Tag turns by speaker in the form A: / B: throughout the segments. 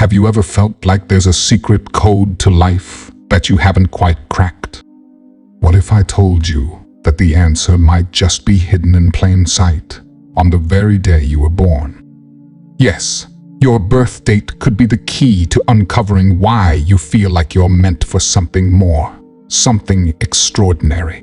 A: Have you ever felt like there's a secret code to life that you haven't quite cracked? What if I told you that the answer might just be hidden in plain sight on the very day you were born? Yes, your birth date could be the key to uncovering why you feel like you're meant for something more, something extraordinary.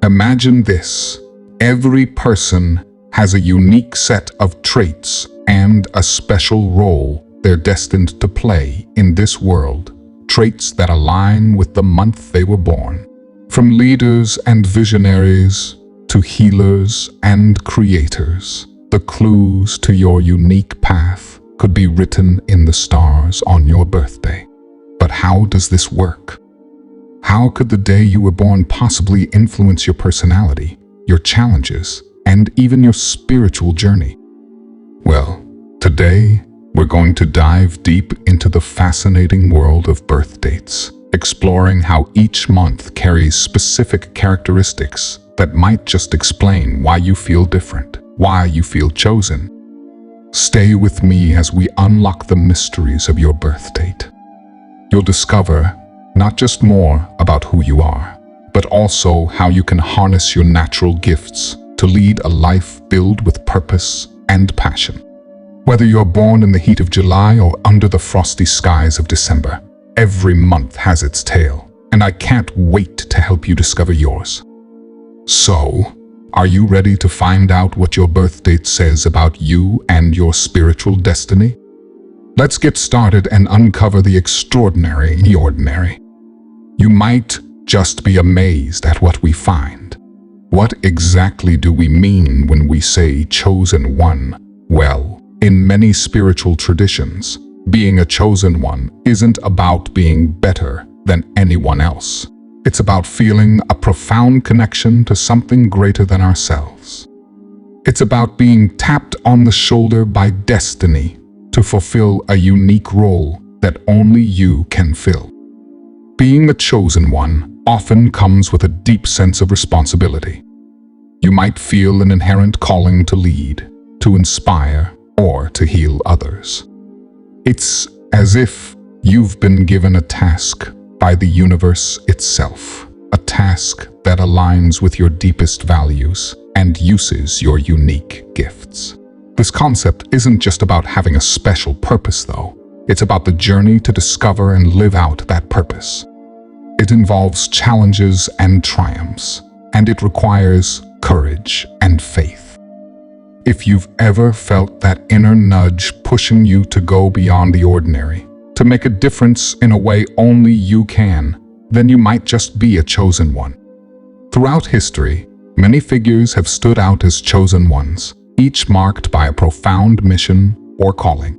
A: Imagine this: every person has a unique set of traits and a special role they're destined to play in this world, traits that align with the month they were born. From leaders and visionaries to healers and creators, the clues to your unique path could be written in the stars on your birthday. But how does this work? How could the day you were born possibly influence your personality, your challenges, and even your spiritual journey? Well, today we're going to dive deep into the fascinating world of birth dates, exploring how each month carries specific characteristics that might just explain why you feel different, why you feel chosen. Stay with me as we unlock the mysteries of your birth date. You'll discover not just more about who you are, but also how you can harness your natural gifts to lead a life filled with purpose and passion. Whether you're born in the heat of July or under the frosty skies of December, every month has its tale, and I can't wait to help you discover yours. So, are you ready to find out what your birth date says about you and your spiritual destiny? Let's get started and uncover the extraordinary in the ordinary. You might just be amazed at what we find. What exactly do we mean when we say chosen one? Well, in many spiritual traditions, being a chosen one isn't about being better than anyone else. It's about feeling a profound connection to something greater than ourselves. It's about being tapped on the shoulder by destiny to fulfill a unique role that only you can fill. Being a chosen one often comes with a deep sense of responsibility. You might feel an inherent calling to lead, to inspire, or to heal others. It's as if you've been given a task by the universe itself, a task that aligns with your deepest values and uses your unique gifts. This concept isn't just about having a special purpose, though. It's about the journey to discover and live out that purpose. It involves challenges and triumphs, and it requires courage and faith. If you've ever felt that inner nudge pushing you to go beyond the ordinary, to make a difference in a way only you can, then you might just be a chosen one. Throughout history, many figures have stood out as chosen ones, each marked by a profound mission or calling.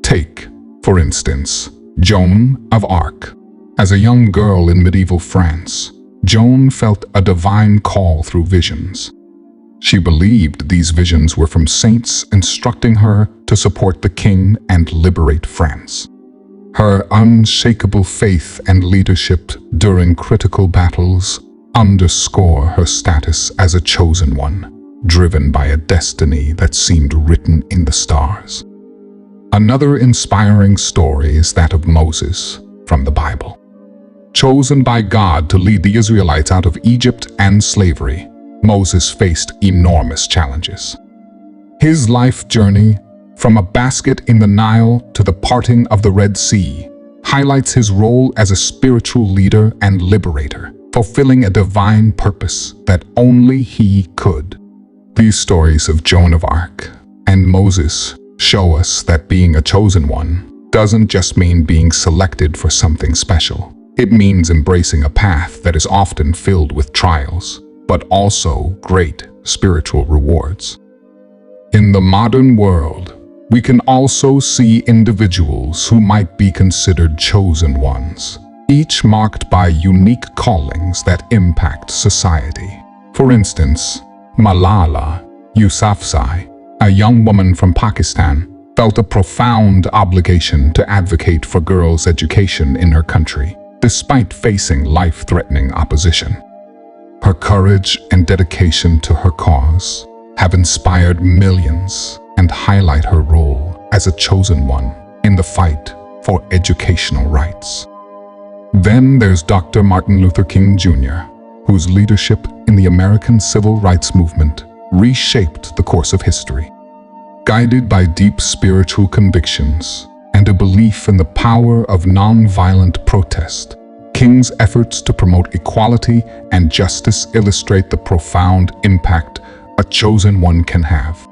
A: Take, for instance, Joan of Arc. As a young girl in medieval France, Joan felt a divine call through visions. She believed these visions were from saints instructing her to support the king and liberate France. Her unshakable faith and leadership during critical battles underscore her status as a chosen one, driven by a destiny that seemed written in the stars. Another inspiring story is that of Moses from the Bible. Chosen by God to lead the Israelites out of Egypt and slavery, Moses faced enormous challenges. His life journey, from a basket in the Nile to the parting of the Red Sea, highlights his role as a spiritual leader and liberator, fulfilling a divine purpose that only he could. These stories of Joan of Arc and Moses show us that being a chosen one doesn't just mean being selected for something special. It means embracing a path that is often filled with trials, but also great spiritual rewards. In the modern world, we can also see individuals who might be considered chosen ones, each marked by unique callings that impact society. For instance, Malala Yousafzai, a young woman from Pakistan, felt a profound obligation to advocate for girls' education in her country, despite facing life-threatening opposition. Her courage and dedication to her cause have inspired millions and highlight her role as a chosen one in the fight for educational rights. Then there's Dr. Martin Luther King Jr., whose leadership in the American Civil Rights Movement reshaped the course of history. Guided by deep spiritual convictions and a belief in the power of nonviolent protest, King's efforts to promote equality and justice illustrate the profound impact a chosen one can have.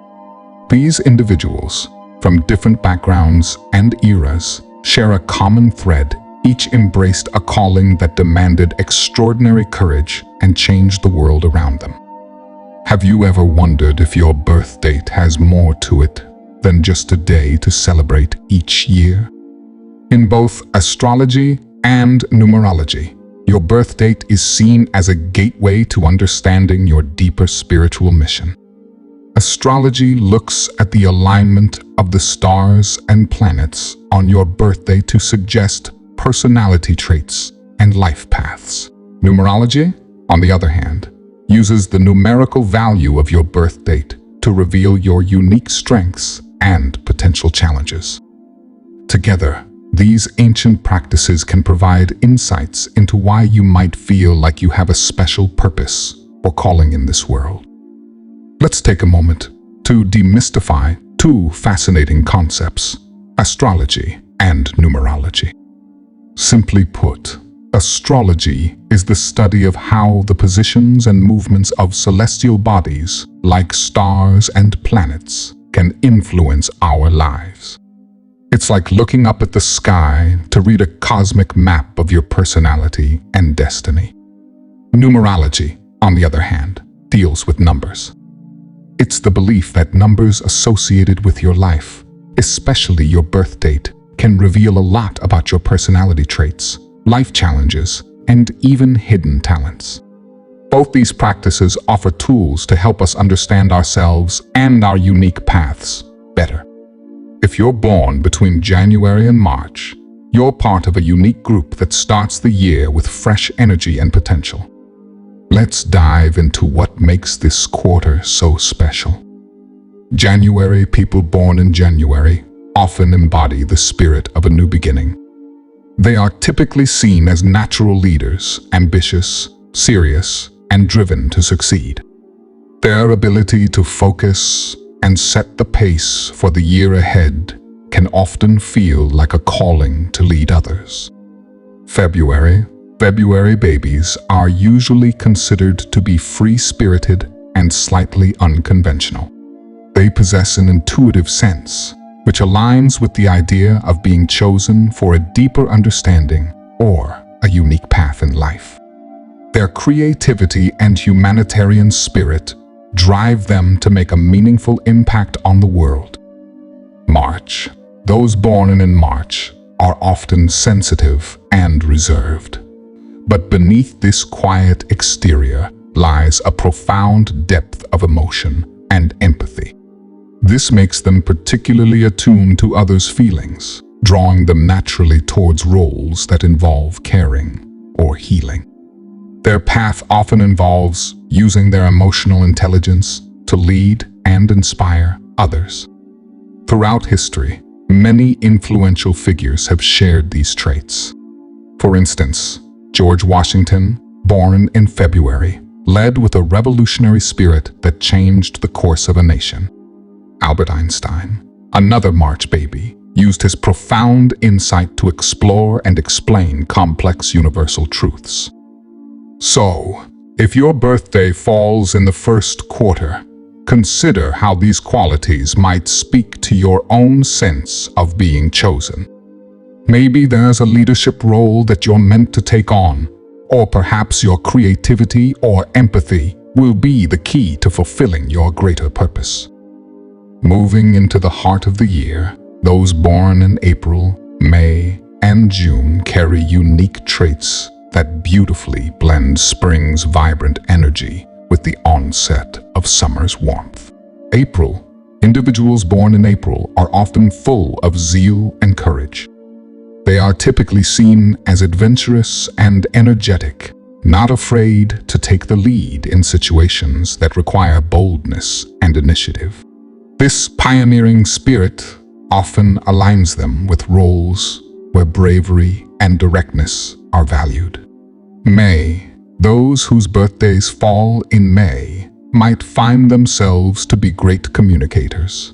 A: These individuals, from different backgrounds and eras, share a common thread. Each embraced a calling that demanded extraordinary courage and changed the world around them. Have you ever wondered if your birth date has more to it than just a day to celebrate each year? In both astrology and numerology, your birth date is seen as a gateway to understanding your deeper spiritual mission. Astrology looks at the alignment of the stars and planets on your birthday to suggest personality traits and life paths. Numerology, on the other hand, uses the numerical value of your birth date to reveal your unique strengths and potential challenges. Together, these ancient practices can provide insights into why you might feel like you have a special purpose or calling in this world. Let's take a moment to demystify two fascinating concepts: astrology and numerology. Simply put, astrology is the study of how the positions and movements of celestial bodies, like stars and planets, can influence our lives. It's like looking up at the sky to read a cosmic map of your personality and destiny. Numerology, on the other hand, deals with numbers. It's the belief that numbers associated with your life, especially your birth date, can reveal a lot about your personality traits, life challenges, and even hidden talents. Both these practices offer tools to help us understand ourselves and our unique paths better. If you're born between January and March, you're part of a unique group that starts the year with fresh energy and potential. Let's dive into what makes this quarter so special. January people born in January often embody the spirit of a new beginning. They are typically seen as natural leaders, ambitious, serious, and driven to succeed. Their ability to focus and set the pace for the year ahead can often feel like a calling to lead others. February babies are usually considered to be free-spirited and slightly unconventional. They possess an intuitive sense, which aligns with the idea of being chosen for a deeper understanding or a unique path in life. Their creativity and humanitarian spirit drive them to make a meaningful impact on the world. March. Those born in March are often sensitive and reserved. But beneath this quiet exterior lies a profound depth of emotion and empathy. This makes them particularly attuned to others' feelings, drawing them naturally towards roles that involve caring or healing. Their path often involves using their emotional intelligence to lead and inspire others. Throughout history, many influential figures have shared these traits. For instance, George Washington, born in February, led with a revolutionary spirit that changed the course of a nation. Albert Einstein, another March baby, used his profound insight to explore and explain complex universal truths. So, if your birthday falls in the first quarter, consider how these qualities might speak to your own sense of being chosen. Maybe there's a leadership role that you're meant to take on, or perhaps your creativity or empathy will be the key to fulfilling your greater purpose. Moving into the heart of the year, those born in April, May, and June carry unique traits that beautifully blend spring's vibrant energy with the onset of summer's warmth. April. Individuals born in April are often full of zeal and courage. They are typically seen as adventurous and energetic, not afraid to take the lead in situations that require boldness and initiative. This pioneering spirit often aligns them with roles where bravery and directness are valued. May, those whose birthdays fall in May might find themselves to be great communicators,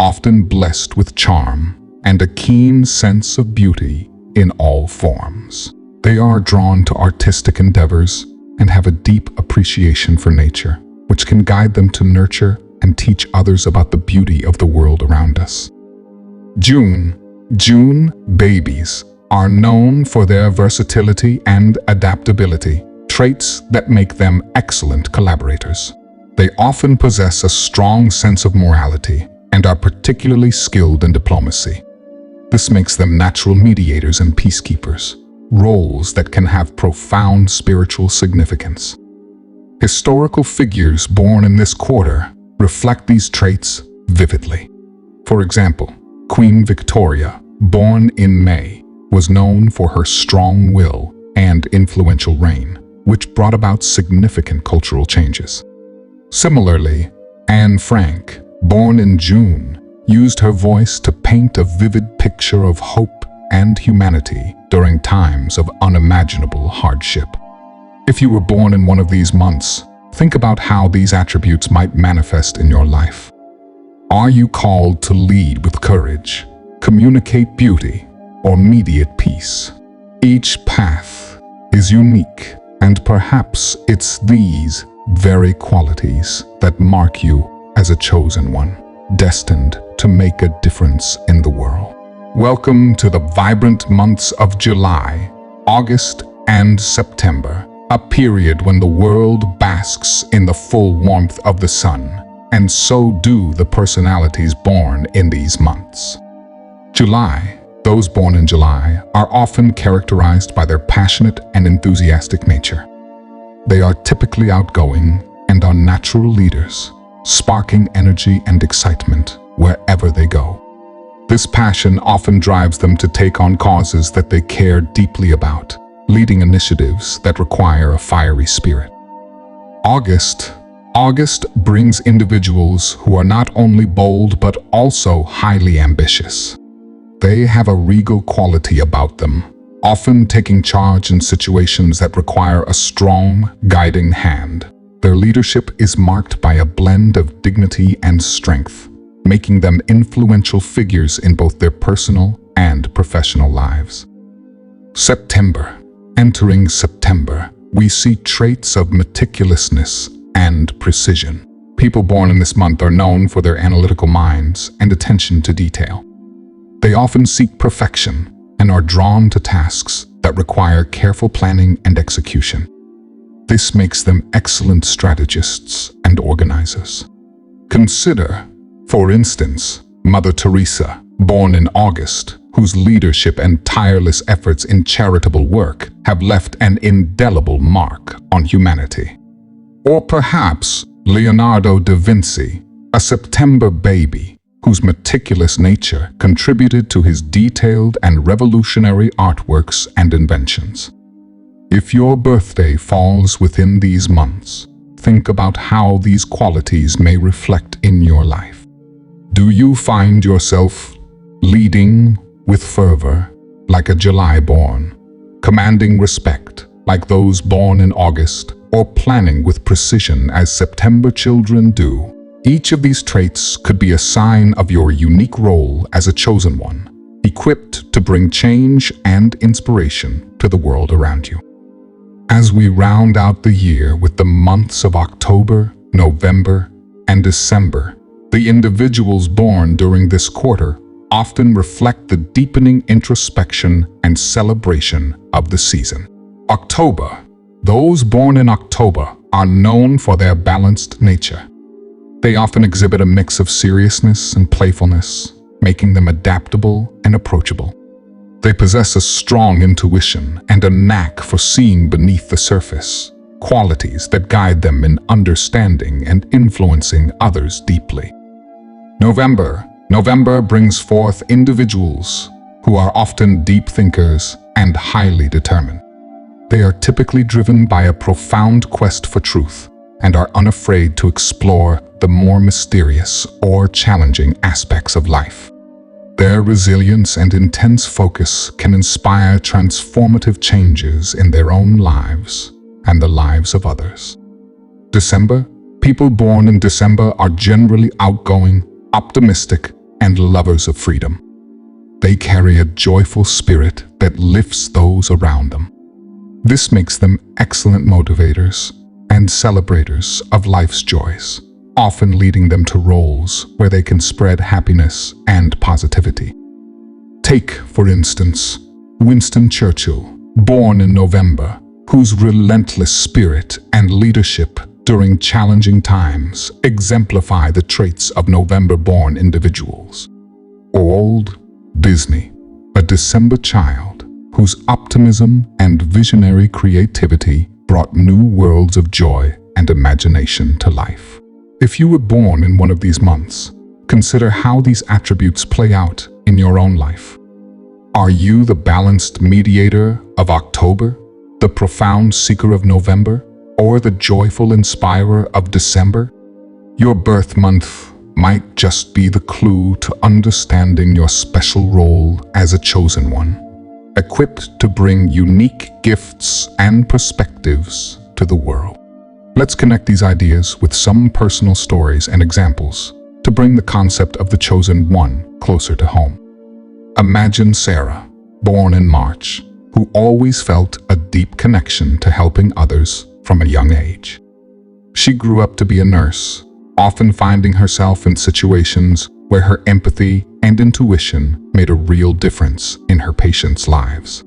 A: often blessed with charm and a keen sense of beauty in all forms. They are drawn to artistic endeavors and have a deep appreciation for nature, which can guide them to nurture and teach others about the beauty of the world around us. June babies are known for their versatility and adaptability, traits that make them excellent collaborators. They often possess a strong sense of morality and are particularly skilled in diplomacy. This makes them natural mediators and peacekeepers, roles that can have profound spiritual significance. Historical figures born in this quarter reflect these traits vividly. For example, Queen Victoria, born in May, was known for her strong will and influential reign, which brought about significant cultural changes. Similarly, Anne Frank, born in June, used her voice to paint a vivid picture of hope and humanity during times of unimaginable hardship. If you were born in one of these months, think about how these attributes might manifest in your life. Are you called to lead with courage, communicate beauty, or mediate peace? Each path is unique, and perhaps it's these very qualities that mark you as a chosen one, destined to make a difference in the world. Welcome to the vibrant months of July, August, and September, a period when the world basks in the full warmth of the sun, and so do the personalities born in these months. July, those born in July, are often characterized by their passionate and enthusiastic nature. They are typically outgoing and are natural leaders, sparking energy and excitement wherever they go. This passion often drives them to take on causes that they care deeply about, leading initiatives that require a fiery spirit. August brings individuals who are not only bold but also highly ambitious. They have a regal quality about them, often taking charge in situations that require a strong, guiding hand. Their leadership is marked by a blend of dignity and strength, making them influential figures in both their personal and professional lives. September. Entering September, we see traits of meticulousness and precision. People born in this month are known for their analytical minds and attention to detail. They often seek perfection and are drawn to tasks that require careful planning and execution. This makes them excellent strategists and organizers. Consider, for instance, Mother Teresa, born in August, whose leadership and tireless efforts in charitable work have left an indelible mark on humanity. Or perhaps Leonardo da Vinci, a September baby, whose meticulous nature contributed to his detailed and revolutionary artworks and inventions. If your birthday falls within these months, think about how these qualities may reflect in your life. Do you find yourself leading with fervor like a July born, commanding respect like those born in August, or planning with precision as September children do? Each of these traits could be a sign of your unique role as a chosen one, equipped to bring change and inspiration to the world around you. As we round out the year with the months of October, November, and December, the individuals born during this quarter often reflect the deepening introspection and celebration of the season. October. Those born in October are known for their balanced nature. They often exhibit a mix of seriousness and playfulness, making them adaptable and approachable. They possess a strong intuition and a knack for seeing beneath the surface, qualities that guide them in understanding and influencing others deeply. November brings forth individuals who are often deep thinkers and highly determined. They are typically driven by a profound quest for truth and are unafraid to explore the more mysterious or challenging aspects of life. Their resilience and intense focus can inspire transformative changes in their own lives and the lives of others. December. People born in December are generally outgoing, optimistic, and lovers of freedom. They carry a joyful spirit that lifts those around them. This makes them excellent motivators and celebrators of life's joys, often leading them to roles where they can spread happiness and positivity. Take, for instance, Winston Churchill, born in November, whose relentless spirit and leadership during challenging times exemplify the traits of November-born individuals. Or Walt Disney, a December child whose optimism and visionary creativity brought new worlds of joy and imagination to life. If you were born in one of these months, consider how these attributes play out in your own life. Are you the balanced mediator of October, the profound seeker of November, or the joyful inspirer of December? Your birth month might just be the clue to understanding your special role as a chosen one, equipped to bring unique gifts and perspectives to the world. Let's connect these ideas with some personal stories and examples to bring the concept of the chosen one closer to home. Imagine Sarah, born in March, who always felt a deep connection to helping others from a young age. She grew up to be a nurse, often finding herself in situations where her empathy and intuition made a real difference in her patients' lives.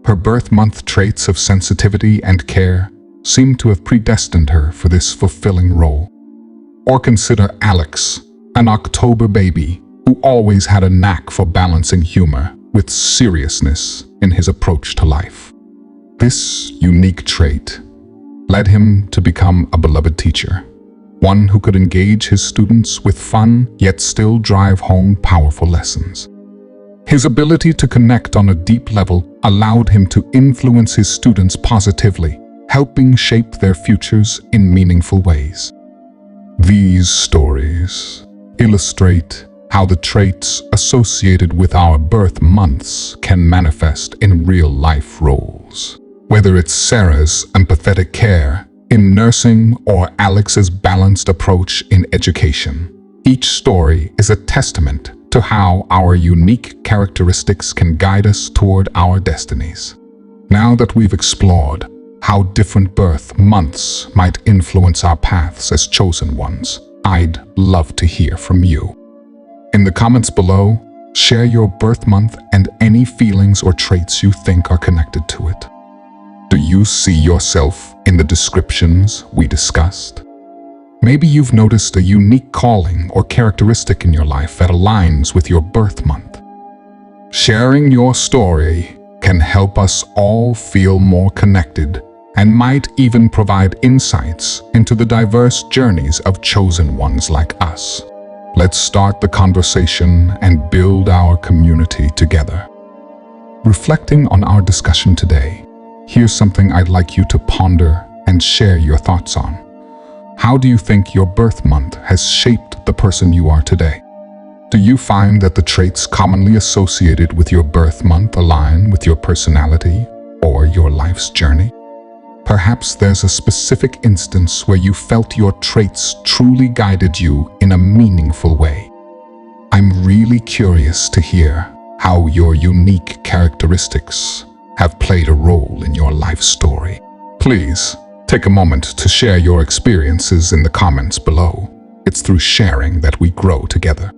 A: Her birth month traits of sensitivity and care seemed to have predestined her for this fulfilling role. Or consider Alex, an October baby who always had a knack for balancing humor with seriousness in his approach to life. This unique trait led him to become a beloved teacher, one who could engage his students with fun yet still drive home powerful lessons. His ability to connect on a deep level allowed him to influence his students positively, helping shape their futures in meaningful ways. These stories illustrate how the traits associated with our birth months can manifest in real-life roles. Whether it's Sarah's empathetic care in nursing or Alex's balanced approach in education, each story is a testament to how our unique characteristics can guide us toward our destinies. Now that we've explored how different birth months might influence our paths as chosen ones, I'd love to hear from you. In the comments below, share your birth month and any feelings or traits you think are connected to it. Do you see yourself in the descriptions we discussed? Maybe you've noticed a unique calling or characteristic in your life that aligns with your birth month. Sharing your story can help us all feel more connected and might even provide insights into the diverse journeys of chosen ones like us. Let's start the conversation and build our community together. Reflecting on our discussion today, here's something I'd like you to ponder and share your thoughts on. How do you think your birth month has shaped the person you are today? Do you find that the traits commonly associated with your birth month align with your personality or your life's journey? Perhaps there's a specific instance where you felt your traits truly guided you in a meaningful way. I'm really curious to hear how your unique characteristics have played a role in your life story. Please take a moment to share your experiences in the comments below. It's through sharing that we grow together.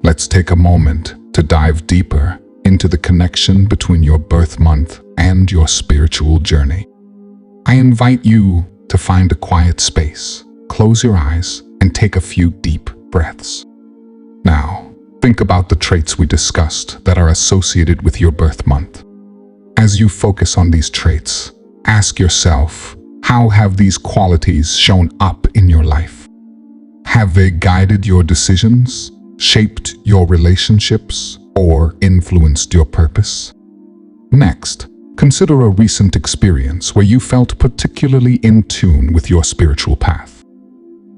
A: Let's take a moment to dive deeper into the connection between your birth month and your spiritual journey. I invite you to find a quiet space, close your eyes, and take a few deep breaths. Now, think about the traits we discussed that are associated with your birth month. As you focus on these traits, ask yourself, how have these qualities shown up in your life? Have they guided your decisions, shaped your relationships, or influenced your purpose? Next, consider a recent experience where you felt particularly in tune with your spiritual path.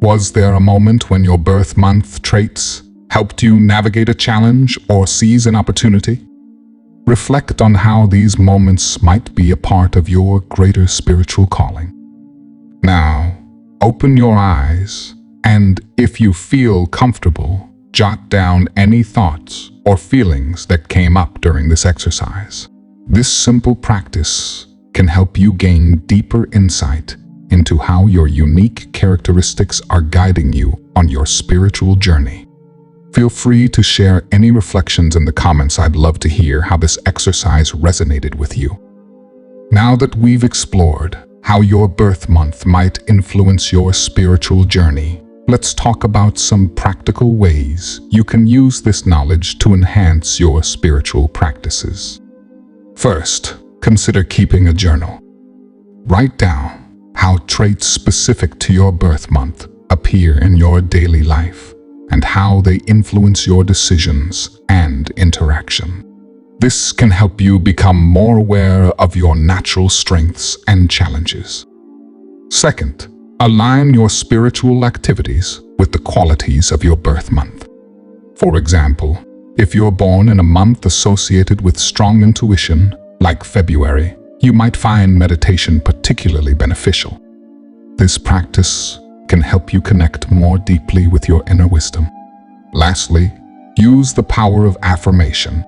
A: Was there a moment when your birth month traits helped you navigate a challenge or seize an opportunity? Reflect on how these moments might be a part of your greater spiritual calling. Now, open your eyes, and if you feel comfortable, jot down any thoughts or feelings that came up during this exercise. This simple practice can help you gain deeper insight into how your unique characteristics are guiding you on your spiritual journey. Feel free to share any reflections in the comments. I'd love to hear how this exercise resonated with you. Now that we've explored how your birth month might influence your spiritual journey, let's talk about some practical ways you can use this knowledge to enhance your spiritual practices. First, consider keeping a journal. Write down how traits specific to your birth month appear in your daily life and how they influence your decisions and interaction. This can help you become more aware of your natural strengths and challenges. Second, align your spiritual activities with the qualities of your birth month. For example, if you're born in a month associated with strong intuition, like February, you might find meditation particularly beneficial. This practice can help you connect more deeply with your inner wisdom. Lastly, use the power of affirmation.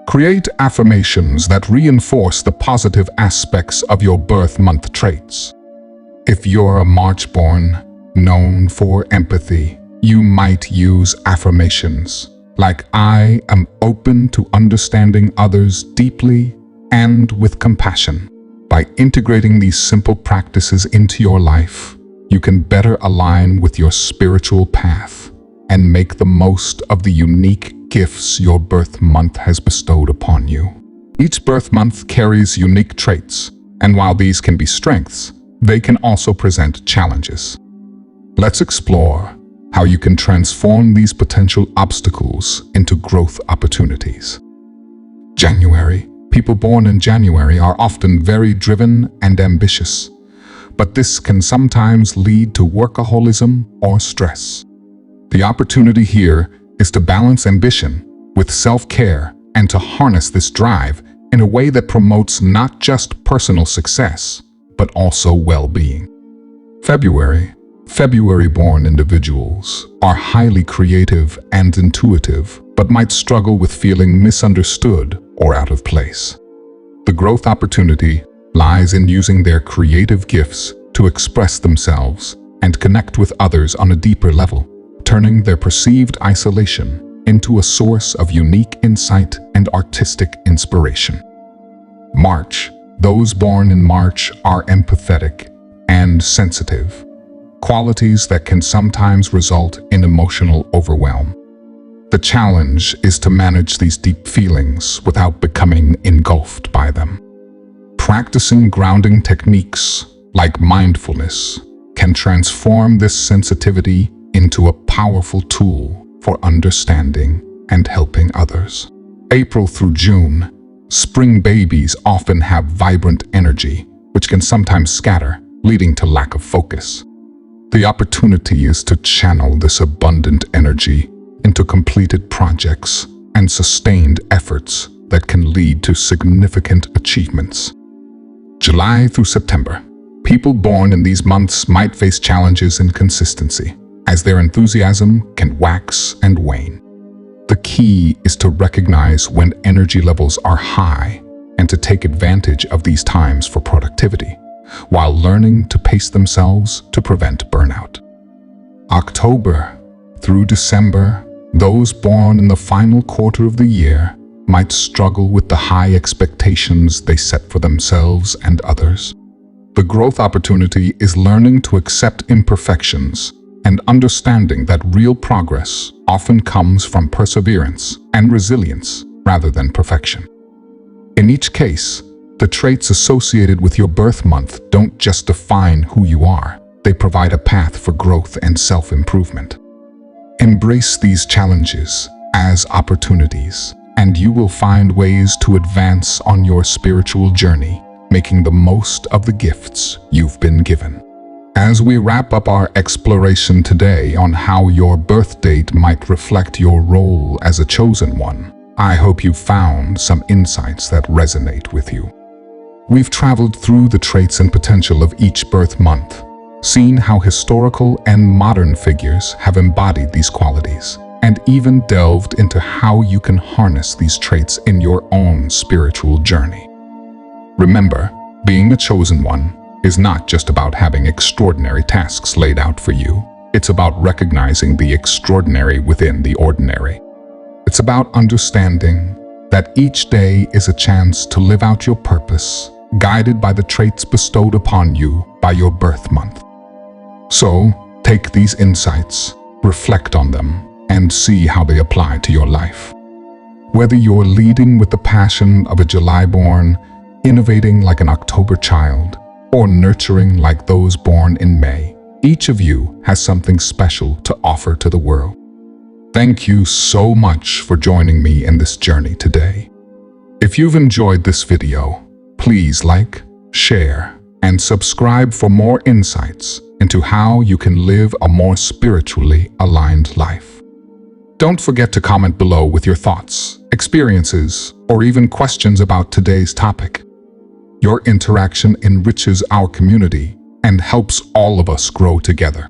A: Create affirmations that reinforce the positive aspects of your birth month traits. If you're a March-born, known for empathy, you might use affirmations like "I am open to understanding others deeply and with compassion." By integrating these simple practices into your life, you can better align with your spiritual path and make the most of the unique gifts your birth month has bestowed upon you. Each birth month carries unique traits, and while these can be strengths, they can also present challenges. Let's explore how you can transform these potential obstacles into growth opportunities. January. People born in January are often very driven and ambitious, but this can sometimes lead to workaholism or stress. The opportunity here is to balance ambition with self-care and to harness this drive in a way that promotes not just personal success, but also well-being. February-born individuals are highly creative and intuitive, but might struggle with feeling misunderstood or out of place. The growth opportunity lies in using their creative gifts to express themselves and connect with others on a deeper level, turning their perceived isolation into a source of unique insight and artistic inspiration. March. Those born in March are empathetic and sensitive, qualities that can sometimes result in emotional overwhelm. The challenge is to manage these deep feelings without becoming engulfed by them. Practicing grounding techniques like mindfulness can transform this sensitivity into a powerful tool for understanding and helping others. April through June, spring babies often have vibrant energy, which can sometimes scatter, leading to lack of focus. The opportunity is to channel this abundant energy into completed projects and sustained efforts that can lead to significant achievements. July through September. People born in these months might face challenges in consistency, as their enthusiasm can wax and wane. The key is to recognize when energy levels are high and to take advantage of these times for productivity, while learning to pace themselves to prevent burnout. October through December, those born in the final quarter of the year might struggle with the high expectations they set for themselves and others. The growth opportunity is learning to accept imperfections and understanding that real progress often comes from perseverance and resilience rather than perfection. In each case, the traits associated with your birth month don't just define who you are, they provide a path for growth and self-improvement. Embrace these challenges as opportunities, and you will find ways to advance on your spiritual journey, making the most of the gifts you've been given. As we wrap up our exploration today on how your birth date might reflect your role as a chosen one, I hope you found some insights that resonate with you. We've traveled through the traits and potential of each birth month, seen how historical and modern figures have embodied these qualities, and even delved into how you can harness these traits in your own spiritual journey. Remember, being a chosen one is not just about having extraordinary tasks laid out for you. It's about recognizing the extraordinary within the ordinary. It's about understanding that each day is a chance to live out your purpose, guided by the traits bestowed upon you by your birth month. So, take these insights, reflect on them, and see how they apply to your life. Whether you're leading with the passion of a July-born, innovating like an October child, or nurturing like those born in May, each of you has something special to offer to the world. Thank you so much for joining me in this journey today. If you've enjoyed this video, please like, share, and subscribe for more insights into how you can live a more spiritually aligned life. Don't forget to comment below with your thoughts, experiences, or even questions about today's topic. Your interaction enriches our community and helps all of us grow together.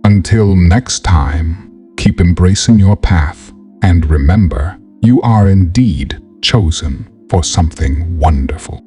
A: Until next time, keep embracing your path, and remember, you are indeed chosen for something wonderful.